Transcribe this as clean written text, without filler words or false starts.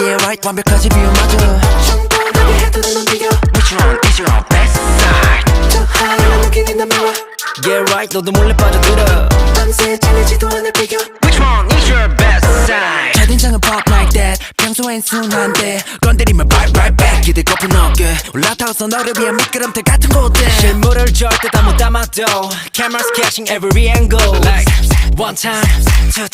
Yeah right 완벽하지 비유마저 충분하게 해도 넌 비교 Which one is your best side 저 하얀 looking in the mirror Yeah right 너도 몰래 빠져들어 밤새 질리지도 않을 비교 Which one is your best side 첫인상은 pop like that 평소엔 순한데 건드리면 right back 기대 거품 어깨 올라타서 너를 위한 미끄럼틀 같은 곳에 실물을 절대 다 못 담아도 Cameras catching every angle Like one time, two time